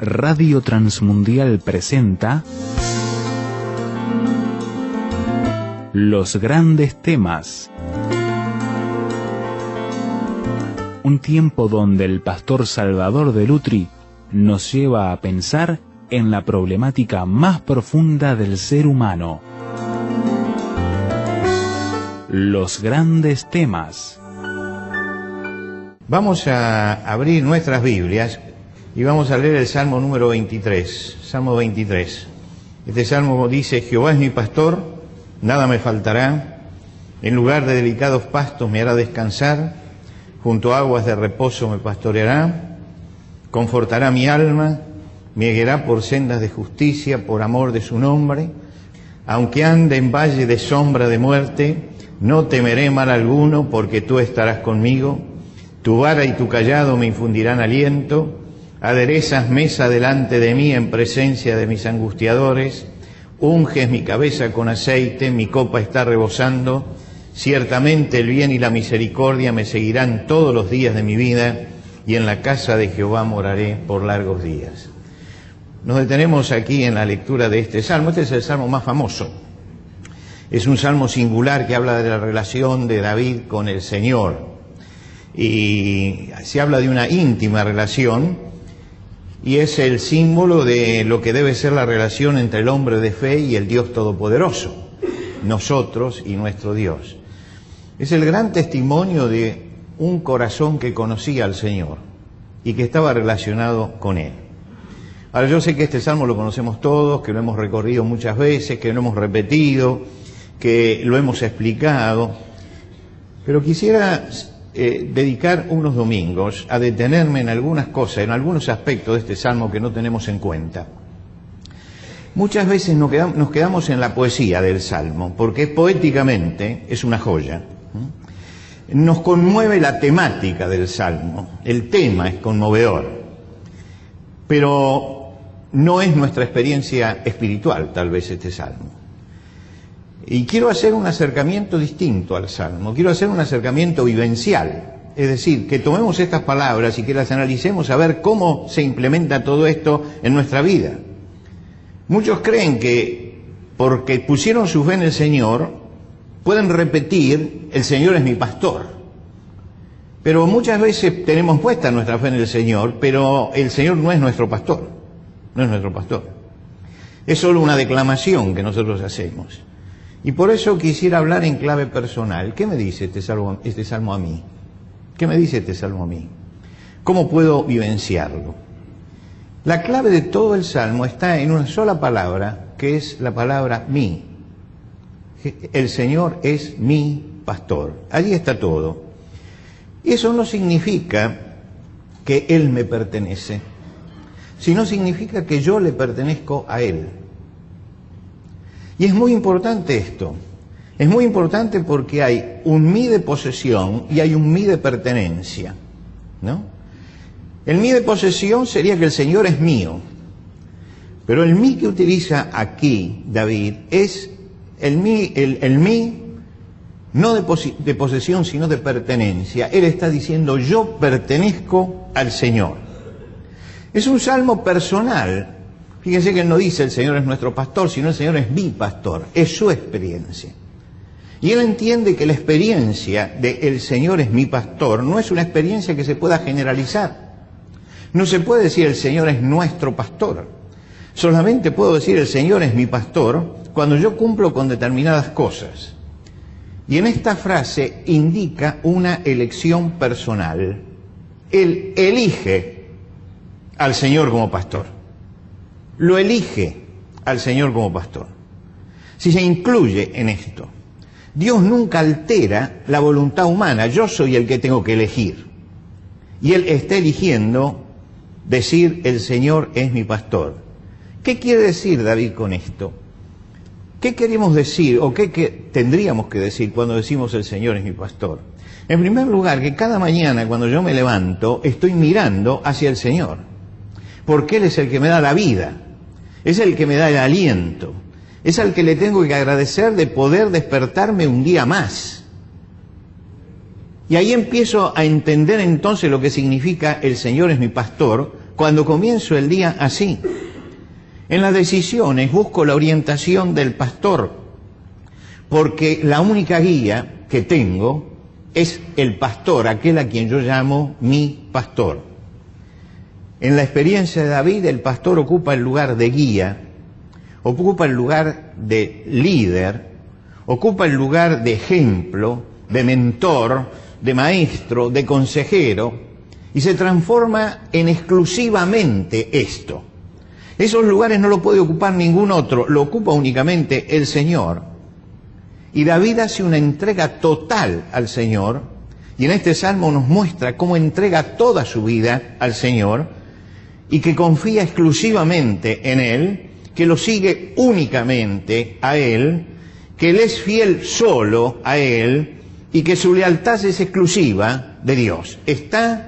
Radio Transmundial presenta Los Grandes Temas. Un tiempo donde el pastor Salvador de Lutri nos lleva a pensar en la problemática más profunda del ser humano. Los Grandes Temas. Vamos a abrir nuestras Biblias y vamos a leer el Salmo número 23, Salmo 23. Este Salmo dice: Jehová es mi pastor, nada me faltará, en lugar de delicados pastos me hará descansar, junto a aguas de reposo me pastoreará, confortará mi alma, me guiará por sendas de justicia, por amor de su nombre. Aunque ande en valle de sombra de muerte, no temeré mal alguno, porque tú estarás conmigo. Tu vara y tu cayado me infundirán aliento. Aderezas mesa delante de mí en presencia de mis angustiadores. Unges mi cabeza con aceite, mi copa está rebosando. Ciertamente el bien y la misericordia me seguirán todos los días de mi vida, y en la casa de Jehová moraré por largos días. Nos detenemos aquí en la lectura de este salmo. Este es el salmo más famoso. Es un salmo singular que habla de la relación de David con el Señor. Y se habla de una íntima relación, y es el símbolo de lo que debe ser la relación entre el hombre de fe y el Dios Todopoderoso, nosotros y nuestro Dios. Es el gran testimonio de un corazón que conocía al Señor y que estaba relacionado con Él. Ahora, yo sé que este salmo lo conocemos todos, que lo hemos recorrido muchas veces, que lo hemos repetido, que lo hemos explicado, pero quisiera dedicar unos domingos a detenerme en algunas cosas, en algunos aspectos de este salmo que no tenemos en cuenta. Muchas veces nos quedamos en la poesía del salmo, porque poéticamente es una joya. Nos conmueve la temática del salmo, el tema es conmovedor, pero no es nuestra experiencia espiritual tal vez este salmo. Y quiero hacer un acercamiento distinto al salmo, quiero hacer un acercamiento vivencial, es decir, que tomemos estas palabras y que las analicemos a ver cómo se implementa todo esto en nuestra vida. Muchos creen que porque pusieron su fe en el Señor, pueden repetir: el Señor es mi pastor. Pero muchas veces tenemos puesta nuestra fe en el Señor, pero el Señor no es nuestro pastor, no es nuestro pastor. Es solo una declamación que nosotros hacemos. Y por eso quisiera hablar en clave personal. ¿Qué me dice este salmo a mí? ¿Qué me dice este salmo a mí? ¿Cómo puedo vivenciarlo? La clave de todo el salmo está en una sola palabra, que es la palabra mí. El Señor es mi pastor. Allí está todo. Y eso no significa que Él me pertenece, sino significa que yo le pertenezco a Él. Y es muy importante esto, es muy importante porque hay un mí de posesión y hay un mí de pertenencia, ¿no? El mí de posesión sería que el Señor es mío, pero el mí que utiliza aquí David es el mí no de posesión sino de pertenencia. Él está diciendo: yo pertenezco al Señor. Es un salmo personal. Fíjense que él no dice el Señor es nuestro pastor, sino el Señor es mi pastor, es su experiencia. Y él entiende que la experiencia de el Señor es mi pastor no es una experiencia que se pueda generalizar. No se puede decir el Señor es nuestro pastor. Solamente puedo decir el Señor es mi pastor cuando yo cumplo con determinadas cosas. Y en esta frase indica una elección personal. Él elige al Señor como pastor. Lo elige al Señor como pastor. Si se incluye en esto, Dios nunca altera la voluntad humana. Yo soy el que tengo que elegir. Y Él está eligiendo decir el Señor es mi pastor. ¿Qué quiere decir David con esto? ¿Qué queremos decir o qué tendríamos que decir cuando decimos el Señor es mi pastor? En primer lugar, que cada mañana cuando yo me levanto estoy mirando hacia el Señor, porque Él es el que me da la vida. Es el que me da el aliento, es al que le tengo que agradecer de poder despertarme un día más. Y ahí empiezo a entender entonces lo que significa el Señor es mi pastor, cuando comienzo el día así. En las decisiones busco la orientación del pastor, porque la única guía que tengo es el pastor, aquel a quien yo llamo mi pastor. En la experiencia de David, el pastor ocupa el lugar de guía, ocupa el lugar de líder, ocupa el lugar de ejemplo, de mentor, de maestro, de consejero, y se transforma en exclusivamente esto. Esos lugares no lo puede ocupar ningún otro, lo ocupa únicamente el Señor. Y David hace una entrega total al Señor, y en este salmo nos muestra cómo entrega toda su vida al Señor, y que confía exclusivamente en Él, que lo sigue únicamente a Él, que Él es fiel solo a Él, y que su lealtad es exclusiva de Dios. Está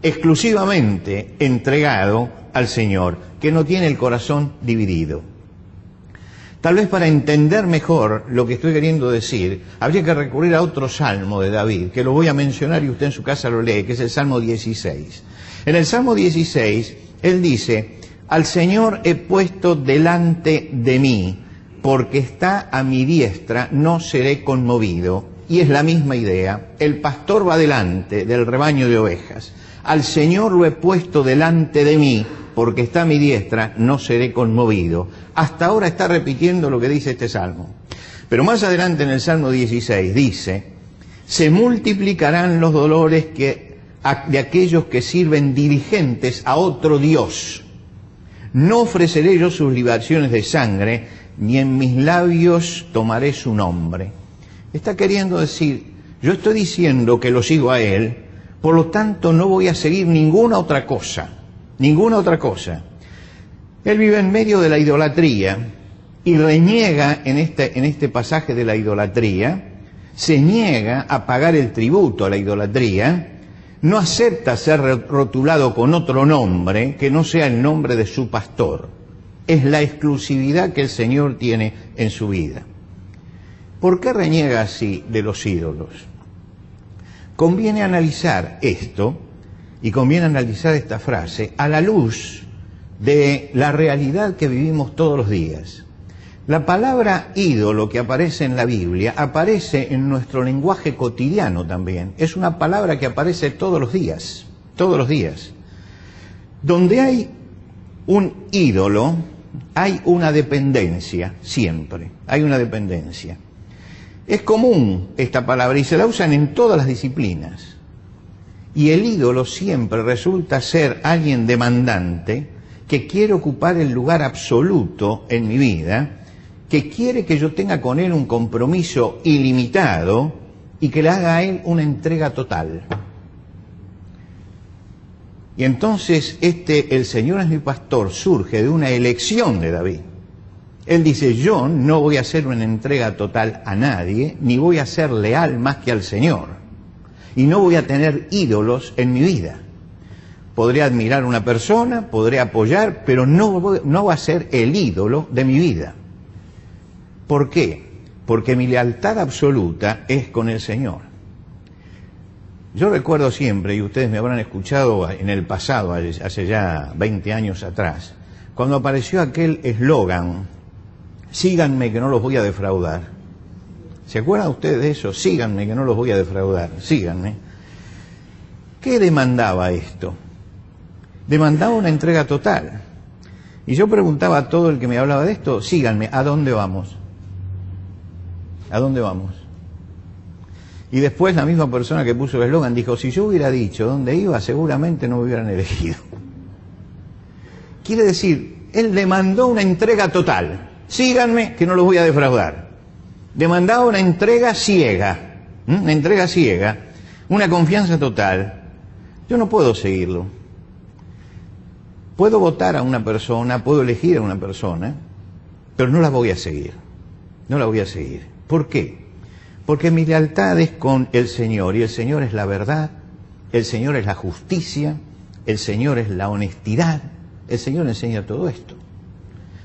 exclusivamente entregado al Señor, que no tiene el corazón dividido. Tal vez para entender mejor lo que estoy queriendo decir, habría que recurrir a otro salmo de David, que lo voy a mencionar y usted en su casa lo lee, que es el Salmo 16. En el Salmo 16, él dice: al Señor he puesto delante de mí, porque está a mi diestra, no seré conmovido. Y es la misma idea, el pastor va delante del rebaño de ovejas. Al Señor lo he puesto delante de mí, porque está a mi diestra, no seré conmovido. Hasta ahora está repitiendo lo que dice este salmo. Pero más adelante en el Salmo 16 dice: se multiplicarán los dolores de aquellos que sirven dirigentes a otro Dios. No ofreceré yo sus libaciones de sangre, ni en mis labios tomaré su nombre. Está queriendo decir, yo estoy diciendo que lo sigo a Él, por lo tanto no voy a seguir ninguna otra cosa. Ninguna otra cosa. Él vive en medio de la idolatría y reniega en este pasaje de la idolatría, se niega a pagar el tributo a la idolatría, no acepta ser rotulado con otro nombre que no sea el nombre de su pastor. Es la exclusividad que el Señor tiene en su vida. ¿Por qué reniega así de los ídolos? Conviene analizar esto, y conviene analizar esta frase a la luz de la realidad que vivimos todos los días. La palabra ídolo que aparece en la Biblia aparece en nuestro lenguaje cotidiano también. Es una palabra que aparece todos los días, todos los días. Donde hay un ídolo, hay una dependencia, siempre, hay una dependencia. Es común esta palabra y se la usan en todas las disciplinas. Y el ídolo siempre resulta ser alguien demandante que quiere ocupar el lugar absoluto en mi vida, que quiere que yo tenga con él un compromiso ilimitado y que le haga a él una entrega total. Y entonces el Señor es mi pastor surge de una elección de David. Él dice, yo no voy a hacer una entrega total a nadie, ni voy a ser leal más que al Señor. Y no voy a tener ídolos en mi vida. Podré admirar a una persona, podré apoyar, pero no va a ser el ídolo de mi vida. ¿Por qué? Porque mi lealtad absoluta es con el Señor. Yo recuerdo siempre, y ustedes me habrán escuchado en el pasado, hace ya 20 años atrás, cuando apareció aquel eslogan, síganme que no los voy a defraudar. ¿Se acuerdan ustedes de eso? Síganme que no los voy a defraudar, síganme. ¿Qué demandaba esto? Demandaba una entrega total. Y yo preguntaba a todo el que me hablaba de esto, síganme, ¿a dónde vamos? ¿A dónde vamos? Y después la misma persona que puso el eslogan dijo, si yo hubiera dicho dónde iba, seguramente no me hubieran elegido. Quiere decir, él demandó una entrega total. Síganme que no los voy a defraudar. Demandaba una entrega ciega, una confianza total. Yo no puedo seguirlo. Puedo votar a una persona, puedo elegir a una persona, pero no la voy a seguir. No la voy a seguir. ¿Por qué? Porque mi lealtad es con el Señor, y el Señor es la verdad, el Señor es la justicia, el Señor es la honestidad, el Señor enseña todo esto.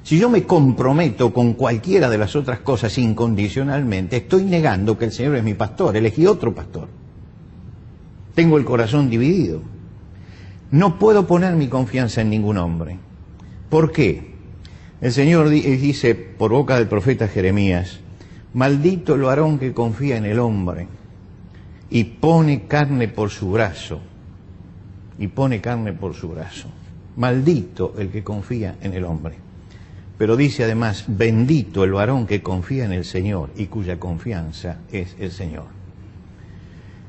Si yo me comprometo con cualquiera de las otras cosas incondicionalmente, estoy negando que el Señor es mi pastor, elegí otro pastor. Tengo el corazón dividido. No puedo poner mi confianza en ningún hombre. ¿Por qué? El Señor dice por boca del profeta Jeremías: maldito el varón que confía en el hombre y pone carne por su brazo. Y pone carne por su brazo. Maldito el que confía en el hombre. Pero dice además: bendito el varón que confía en el Señor y cuya confianza es el Señor.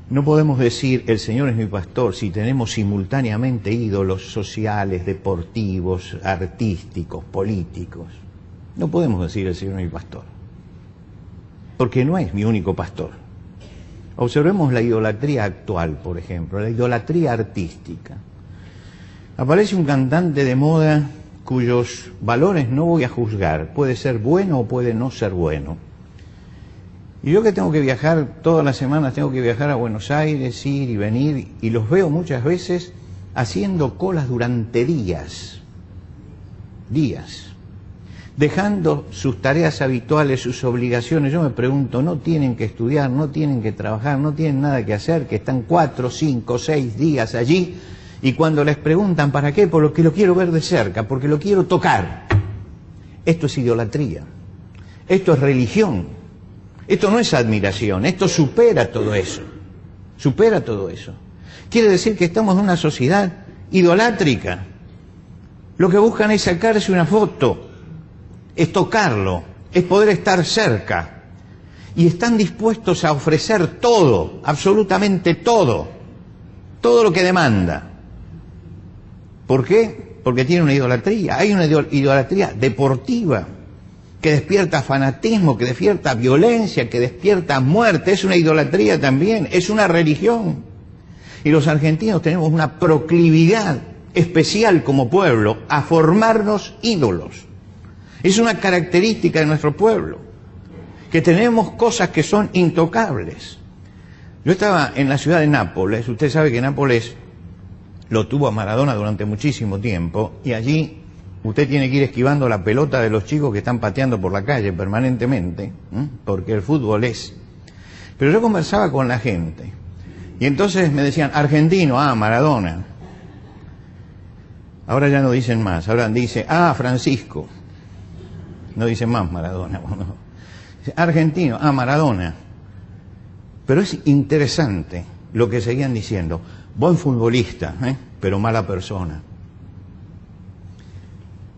No podemos decir el Señor es mi pastor si tenemos simultáneamente ídolos sociales, deportivos, artísticos, políticos. No podemos decir el Señor es mi pastor, porque no es mi único pastor. Observemos la idolatría actual, por ejemplo, la idolatría artística. Aparece un cantante de moda cuyos valores no voy a juzgar, puede ser bueno o puede no ser bueno. Y yo que tengo que viajar todas las semanas, tengo que viajar a Buenos Aires, ir y venir, y los veo muchas veces haciendo colas durante días, dejando sus tareas habituales, sus obligaciones. Yo me pregunto, ¿no tienen que estudiar, no tienen que trabajar, no tienen nada que hacer, que están 4, 5, 6 días allí? Y cuando les preguntan ¿para qué? Porque lo quiero ver de cerca, porque lo quiero tocar. Esto es idolatría, esto es religión. Esto no es admiración, esto supera todo eso. Supera todo eso. Quiere decir que estamos en una sociedad idolátrica. Lo que buscan es sacarse una foto, es tocarlo, es poder estar cerca. Y están dispuestos a ofrecer todo, absolutamente todo lo que demanda. ¿Por qué? Porque tiene una idolatría. Hay una idolatría deportiva que despierta fanatismo, que despierta violencia, que despierta muerte. Es una idolatría también, es una religión. Y los argentinos tenemos una proclividad especial como pueblo a formarnos ídolos. Es una característica de nuestro pueblo, que tenemos cosas que son intocables. Yo estaba en la ciudad de Nápoles. Usted sabe que Nápoles lo tuvo a Maradona durante muchísimo tiempo, y allí usted tiene que ir esquivando la pelota de los chicos que están pateando por la calle permanentemente, porque el fútbol es. Pero yo conversaba con la gente, y entonces me decían, argentino, Maradona. Ahora ya no dicen más, ahora dice, Francisco. No dicen más Maradona. Argentino, Maradona. Pero es interesante lo que seguían diciendo. Buen futbolista, pero mala persona.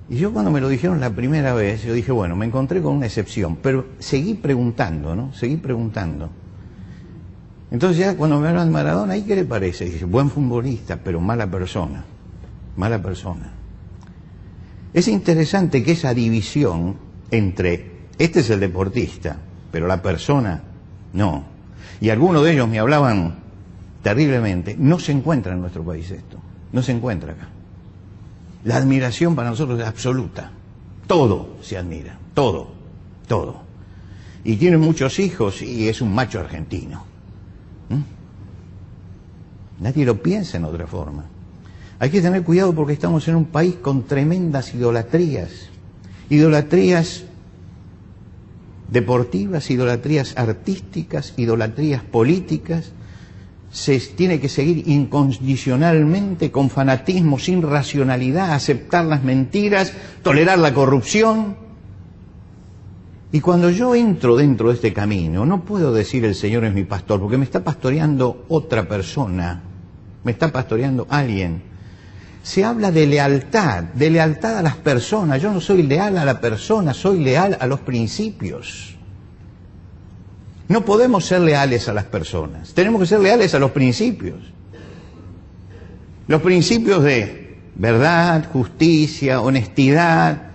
Y yo cuando me lo dijeron la primera vez, yo dije, bueno, me encontré con una excepción, pero seguí preguntando, ¿no? Seguí preguntando. Entonces ya cuando me hablan de Maradona, ¿y qué le parece? Dice, buen futbolista, pero mala persona. Mala persona. Es interesante que esa división entre, este es el deportista, pero la persona, no. Y algunos de ellos me hablaban terriblemente. No se encuentra en nuestro país esto, no se encuentra acá. La admiración para nosotros es absoluta. Todo se admira, todo. Y tiene muchos hijos y es un macho argentino. Nadie lo piensa en otra forma. Hay que tener cuidado porque estamos en un país con tremendas idolatrías. Idolatrías deportivas, idolatrías artísticas, idolatrías políticas. Se tiene que seguir incondicionalmente, con fanatismo, sin racionalidad, aceptar las mentiras, tolerar la corrupción. Y cuando yo entro dentro de este camino, no puedo decir el Señor es mi pastor, porque me está pastoreando otra persona, me está pastoreando alguien. Se habla de lealtad a las personas. Yo no soy leal a la persona, soy leal a los principios. No podemos ser leales a las personas, tenemos que ser leales a los principios. Los principios de verdad, justicia, honestidad,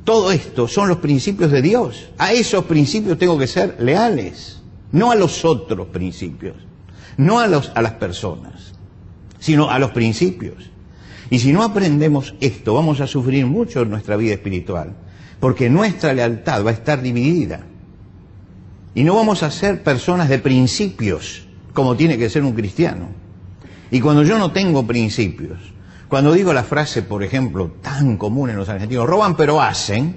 todo esto son los principios de Dios. A esos principios tengo que ser leales, no a los otros principios, no a las personas, sino a los principios. Y si no aprendemos esto, vamos a sufrir mucho en nuestra vida espiritual, porque nuestra lealtad va a estar dividida. Y no vamos a ser personas de principios, como tiene que ser un cristiano. Y cuando yo no tengo principios, cuando digo la frase, por ejemplo, tan común en los argentinos, roban pero hacen,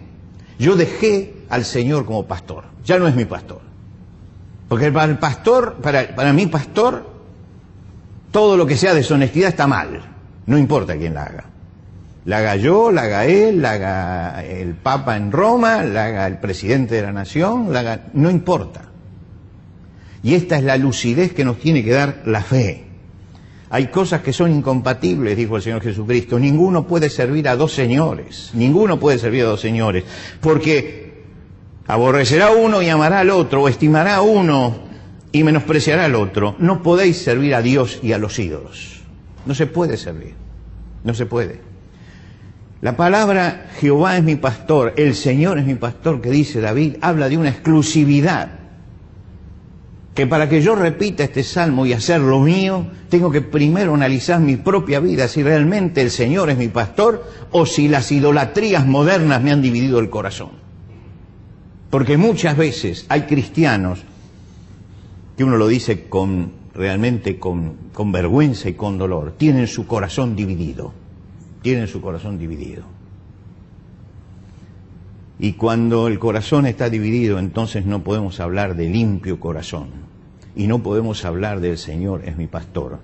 yo dejé al Señor como pastor, ya no es mi pastor. Porque para el pastor, para mi pastor, todo lo que sea deshonestidad está mal. No importa quién la haga. La haga yo, la haga él, la haga el Papa en Roma, la haga el presidente de la nación, la haga... no importa. Y esta es la lucidez que nos tiene que dar la fe. Hay cosas que son incompatibles, dijo el Señor Jesucristo. Ninguno puede servir a dos señores. Ninguno puede servir a dos señores. Porque aborrecerá a uno y amará al otro, o estimará a uno y menospreciará al otro. No podéis servir a Dios y a los ídolos. No se puede servir. No se puede. La palabra Jehová es mi pastor, el Señor es mi pastor, que dice David, habla de una exclusividad. Que para que yo repita este salmo y hacerlo mío, tengo que primero analizar mi propia vida, si realmente el Señor es mi pastor o si las idolatrías modernas me han dividido el corazón. Porque muchas veces hay cristianos que uno lo dice realmente con vergüenza y con dolor, tienen su corazón dividido. Tienen su corazón dividido. Y cuando el corazón está dividido, entonces no podemos hablar de limpio corazón. Y no podemos hablar del Señor es mi pastor.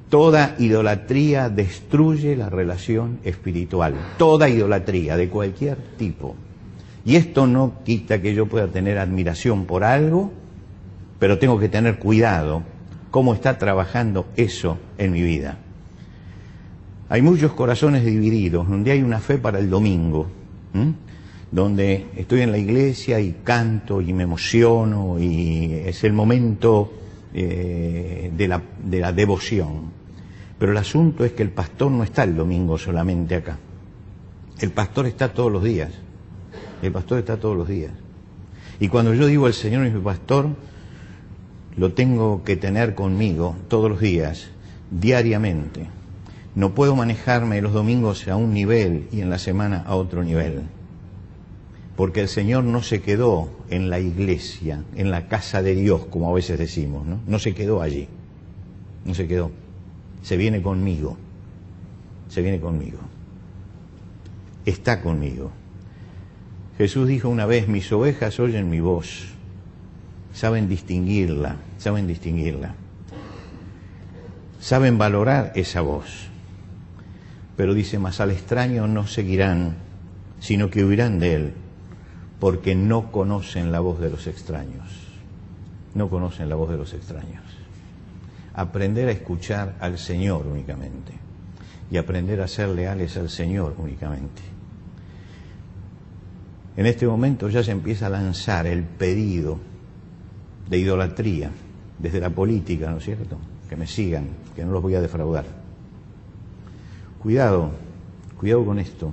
Toda idolatría destruye la relación espiritual. Toda idolatría, de cualquier tipo. Y esto no quita que yo pueda tener admiración por algo, pero tengo que tener cuidado cómo está trabajando eso en mi vida. Hay muchos corazones divididos, donde hay una fe para el domingo, donde estoy en la iglesia y canto y me emociono y es el momento de la devoción. Pero el asunto es que el pastor no está el domingo solamente acá. El pastor está todos los días. El pastor está todos los días. Y cuando yo digo el Señor es mi pastor, lo tengo que tener conmigo todos los días, diariamente. No puedo manejarme los domingos a un nivel y en la semana a otro nivel. Porque el Señor no se quedó en la iglesia, en la casa de Dios, como a veces decimos, ¿no? No se quedó allí. No se quedó. Se viene conmigo. Se viene conmigo. Está conmigo. Jesús dijo una vez, mis ovejas oyen mi voz. Saben distinguirla, saben distinguirla. Saben valorar esa voz. Pero dice, mas al extraño no seguirán, sino que huirán de él, porque no conocen la voz de los extraños. No conocen la voz de los extraños. Aprender a escuchar al Señor únicamente, y aprender a ser leales al Señor únicamente. En este momento ya se empieza a lanzar el pedido de idolatría, desde la política, ¿no es cierto? Que me sigan, que no los voy a defraudar. Cuidado, cuidado con esto.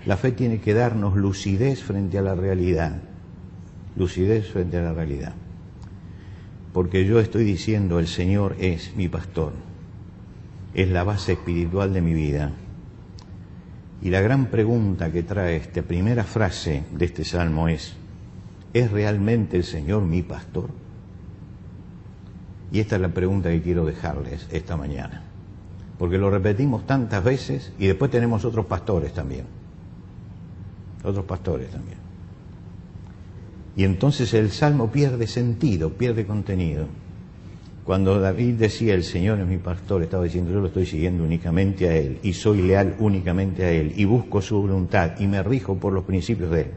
La fe tiene que darnos lucidez frente a la realidad. Lucidez frente a la realidad. Porque yo estoy diciendo, el Señor es mi pastor. Es la base espiritual de mi vida. Y la gran pregunta que trae esta primera frase de este salmo ¿es realmente el Señor mi pastor? Y esta es la pregunta que quiero dejarles esta mañana. Porque lo repetimos tantas veces y después tenemos otros pastores también. Otros pastores también. Y entonces el salmo pierde sentido, pierde contenido. Cuando David decía el Señor es mi pastor, estaba diciendo yo lo estoy siguiendo únicamente a Él y soy leal únicamente a Él y busco su voluntad y me rijo por los principios de Él.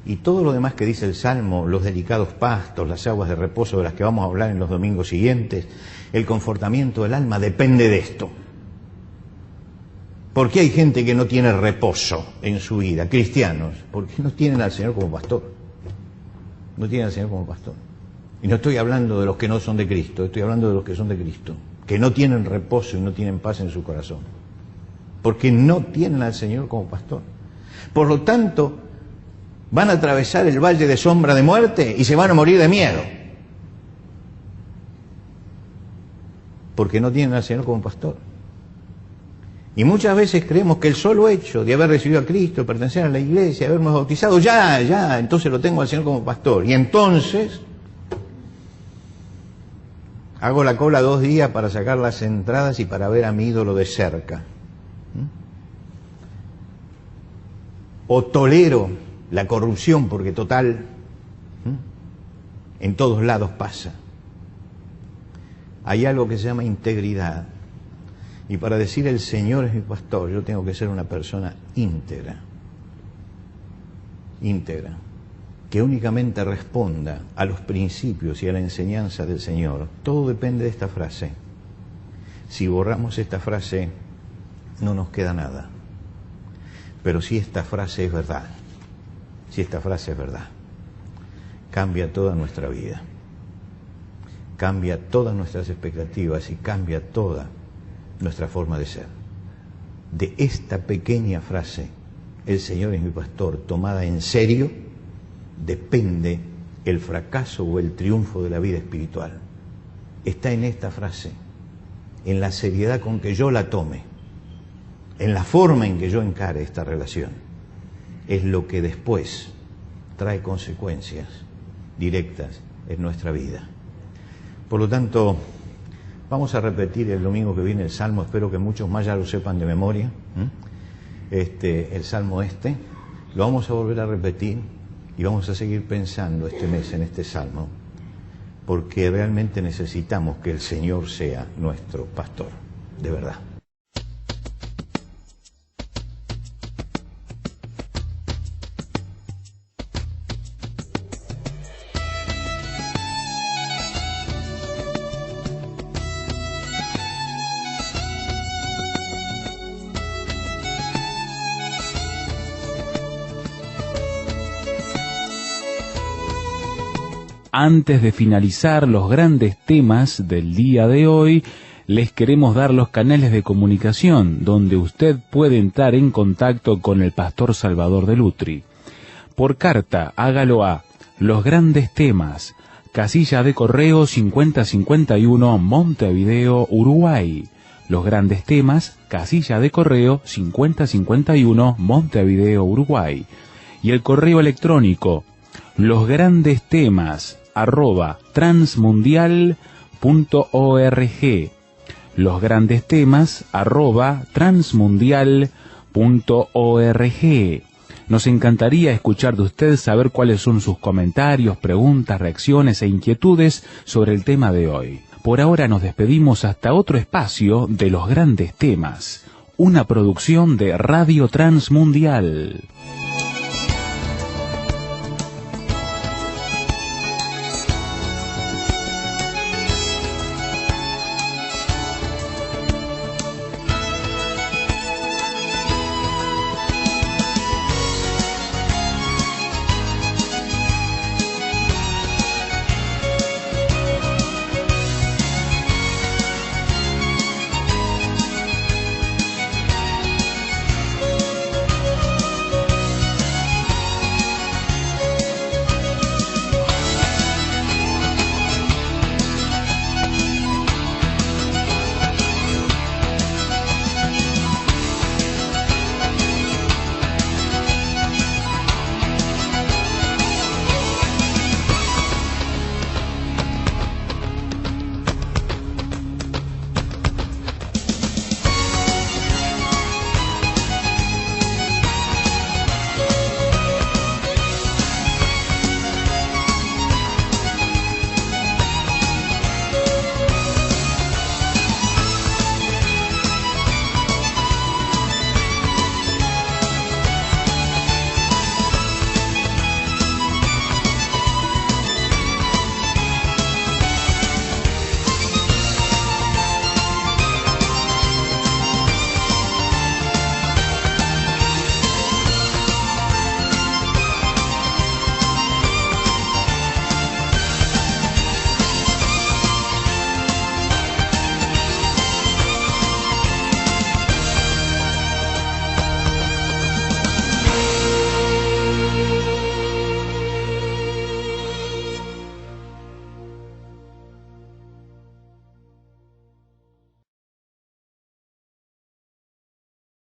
Y todo lo demás que dice el Salmo, los delicados pastos, las aguas de reposo de las que vamos a hablar en los domingos siguientes, el confortamiento del alma, depende de esto. ¿Por qué hay gente que no tiene reposo en su vida? Cristianos, porque no tienen al Señor como pastor. No tienen al Señor como pastor. Y no estoy hablando de los que no son de Cristo, estoy hablando de los que son de Cristo, que no tienen reposo y no tienen paz en su corazón. Porque no tienen al Señor como pastor. Por lo tanto, van a atravesar el valle de sombra de muerte y se van a morir de miedo. Porque no tienen al Señor como pastor. Y muchas veces creemos que el solo hecho de haber recibido a Cristo, pertenecer a la iglesia, habernos bautizado, ya, entonces lo tengo al Señor como pastor. Y entonces hago la cola 2 días para sacar las entradas y para ver a mi ídolo de cerca. O tolero la corrupción porque total, en todos lados pasa. Hay algo que se llama integridad. Y para decir el Señor es mi pastor, yo tengo que ser una persona íntegra, que únicamente responda a los principios y a la enseñanza del Señor. Todo depende de esta frase. Si borramos esta frase, no nos queda nada. Pero si esta frase es verdad, cambia toda nuestra vida, cambia todas nuestras expectativas y cambia toda nuestra forma de ser. De esta pequeña frase, el Señor es mi pastor, tomada en serio, depende el fracaso o el triunfo de la vida espiritual. Está en esta frase, en la seriedad con que yo la tome, en la forma en que yo encare esta relación. Es lo que después trae consecuencias directas en nuestra vida. Por lo tanto, vamos a repetir el domingo que viene el Salmo, espero que muchos más ya lo sepan de memoria. El Salmo lo vamos a volver a repetir y vamos a seguir pensando este mes en este Salmo, porque realmente necesitamos que el Señor sea nuestro pastor, de verdad. Antes de finalizar los grandes temas del día de hoy, les queremos dar los canales de comunicación donde usted puede entrar en contacto con el pastor Salvador de Lutry. Por carta, hágalo a Los Grandes Temas, casilla de correo 5051, Montevideo, Uruguay. Los Grandes Temas, casilla de correo 5051, Montevideo, Uruguay. Y el correo electrónico losgrandestemas@transmundial.org. losgrandestemas@transmundial.org. Nos encantaría escuchar de usted, saber cuáles son sus comentarios, preguntas, reacciones e inquietudes sobre el tema de hoy. Por ahora nos despedimos hasta otro espacio de Los Grandes Temas, una producción de Radio Transmundial.